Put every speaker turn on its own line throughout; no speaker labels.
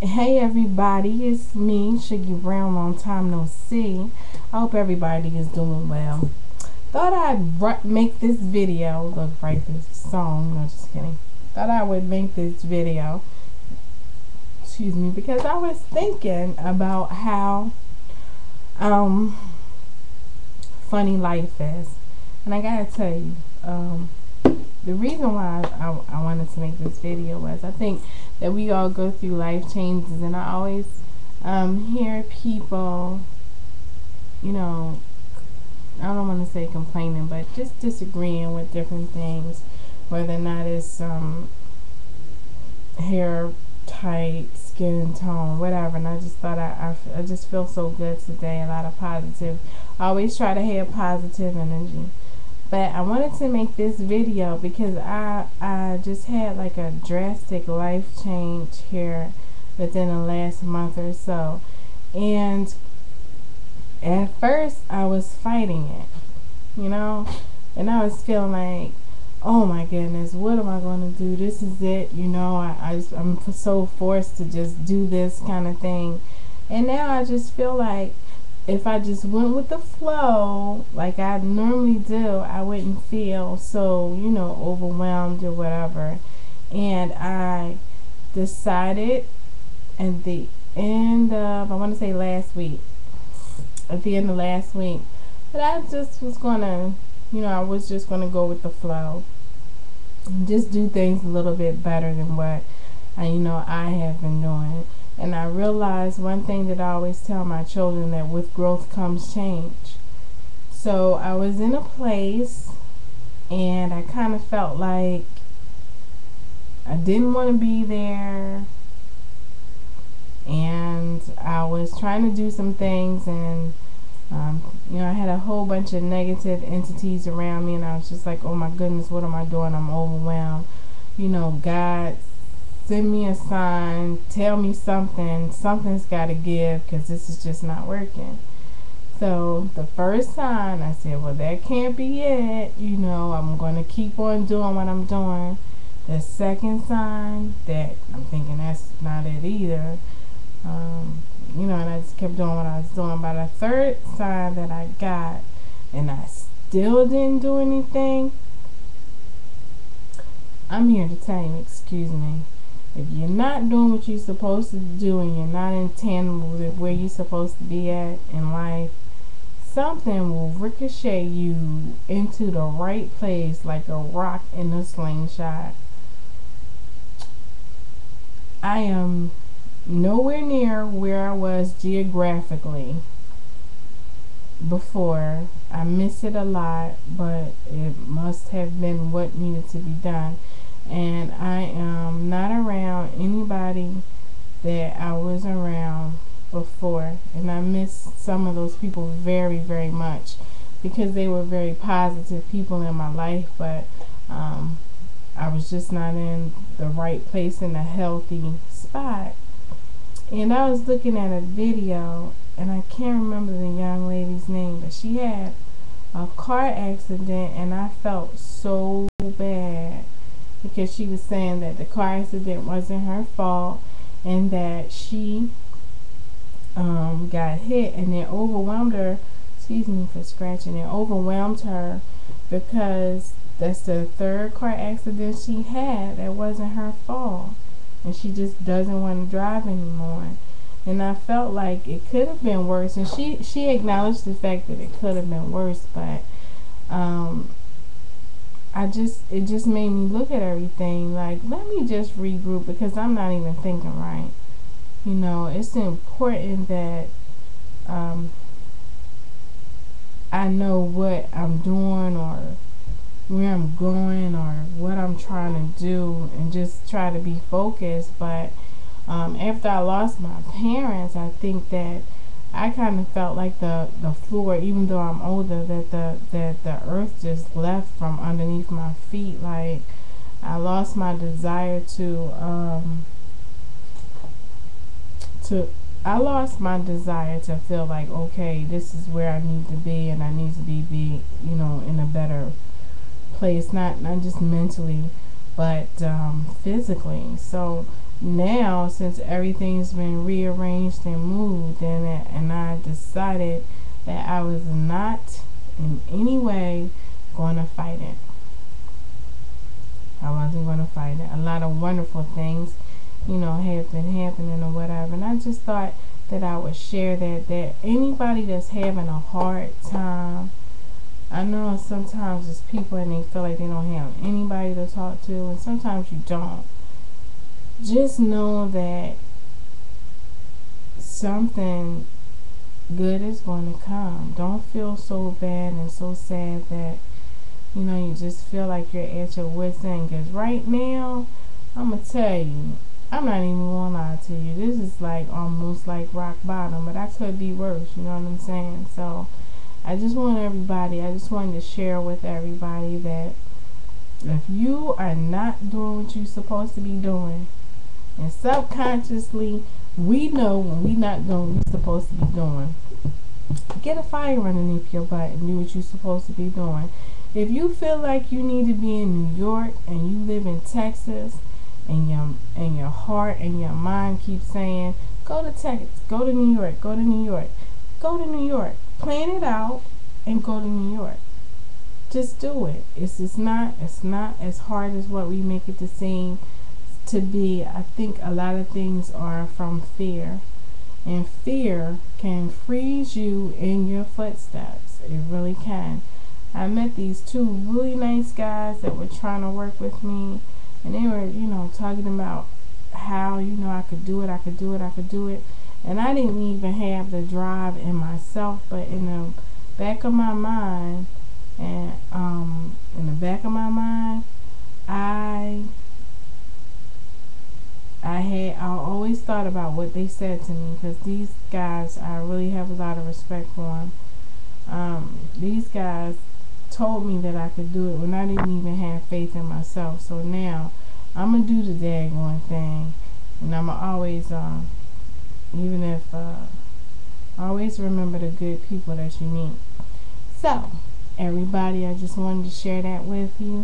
Hey everybody, it's me, Shiggy Brown, long time no see. I hope everybody is doing well. Thought I'd make this video, write this song, no just kidding. Thought I would make this video, because I was thinking about how um funny life is. And I gotta tell you, the reason why I wanted to make this video was I think that we all go through life changes, and I always hear people, you know, I don't want to say complaining, but just disagreeing with different things, whether or not it's hair type, skin tone, whatever. And I just thought I just feel so good today. A lot of positive. I always try to have positive energy. But I wanted to make this video because I just had like a drastic life change here within the last month or so. And at first I was fighting it, and I was feeling like, oh my goodness, what am I going to do? This is it, I'm so forced to just do this kind of thing. And now I just feel like if I just went with the flow like I normally do, I wouldn't feel so, overwhelmed or whatever. And I decided at the end of, I want to say last week, at the end of last week, that I just was going to, I was just going to go with the flow. Just do things a little bit better than what I have been doing. And I realized one thing that I always tell my children, that with growth comes change. So I was in a place and I kind of felt like I didn't want to be there. And I was trying to do some things, and I had a whole bunch of negative entities around me, and I was just like, oh my goodness, what am I doing? I'm overwhelmed. God, send me a sign, tell me something's got to give, because this is just not working. So the first sign, I said, well, that can't be it. I'm going to keep on doing what I'm doing. The second sign, that I'm thinking that's not it either. And I just kept doing what I was doing. By the third sign that I got, and I still didn't do anything, I'm here to tell you, excuse me, if you're not doing what you're supposed to do and you're not in tandem with where you're supposed to be at in life, something will ricochet you into the right place like a rock in a slingshot. I am nowhere near where I was geographically before. I miss it a lot, but it must have been what needed to be done. And I am not around anybody that I was around before, and I miss some of those people very, very much, because they were very positive people in my life, but I was just not in the right place, in a healthy spot. And I was looking at a video, and I can't remember the young lady's name, but she had a car accident, and I felt so bad, because she was saying that the car accident wasn't her fault, and that she got hit, and it overwhelmed her. Excuse me for scratching. It overwhelmed her because that's the third car accident she had that wasn't her fault, and she just doesn't want to drive anymore. And I felt like it could have been worse, and she acknowledged the fact that it could have been worse, but it just made me look at everything like, let me just regroup, because I'm not even thinking right. It's important that I know what I'm doing, or where I'm going, or what I'm trying to do, and just try to be focused. But after I lost my parents, I think that I kind of felt like the floor, even though I'm older, that the earth just left from underneath my feet. Like, I lost my desire to feel like, okay, this is where I need to be, and I need to be in a better place, not just mentally, but physically. So now, since everything's been rearranged and moved, and I decided that I was not in any way going to fight it. I wasn't going to fight it. A lot of wonderful things, have been happening or whatever. And I just thought that I would share that anybody that's having a hard time, I know sometimes it's people and they feel like they don't have anybody to talk to, and sometimes you don't. Just know that something good is going to come. Don't feel so bad and so sad that you just feel like you're at your wit's end. Because right now, I'm going to tell you, I'm not even going to lie to you. This is like almost like rock bottom, but I could be worse, you know what I'm saying? So, I just wanted to share with everybody that if you are not doing what you're supposed to be doing, and subconsciously, we know when we're not doing what we're supposed to be doing, get a fire underneath your butt and do what you're supposed to be doing. If you feel like you need to be in New York and you live in Texas, and your heart and your mind keep saying, go to Texas, go to New York, go to New York, go to New York. Plan it out and go to New York. Just do it. It's not as hard as what we make it to seem to be. I think a lot of things are from fear. And fear can freeze you in your footsteps. It really can. I met these two really nice guys that were trying to work with me, and they were, talking about how, I could do it, I could do it, I could do it. And I didn't even have the drive in myself, but in the back of my mind, I always thought about what they said to me, because these guys, I really have a lot of respect for them. These guys told me that I could do it when I didn't even have faith in myself. So now I'm gonna do the daggone thing, and I'm always even if always remember the good people that you meet. So everybody, I just wanted to share that with you.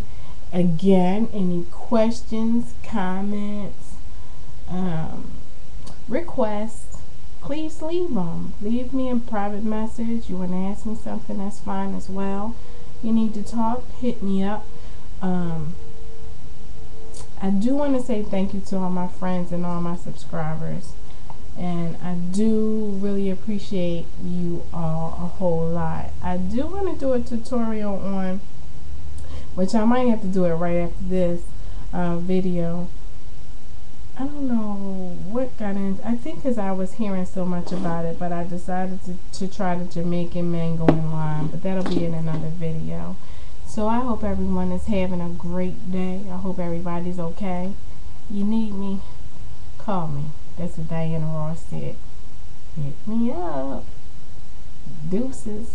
Again, any questions, comments, requests, please leave them. Leave me a private message. You want to ask me something, that's fine as well. You need to talk, hit me up. I do want to say thank you to all my friends and all my subscribers, and I do really appreciate you all a whole lot. I do want to do a tutorial on, which I might have to do it right after this video. I don't know what got in. I think because I was hearing so much about it, but I decided to try the Jamaican mango and lime, but that'll be in another video. So I hope everyone is having a great day. I hope everybody's okay. You need me, call me. That's what Diana Ross said. Hit me up. Deuces.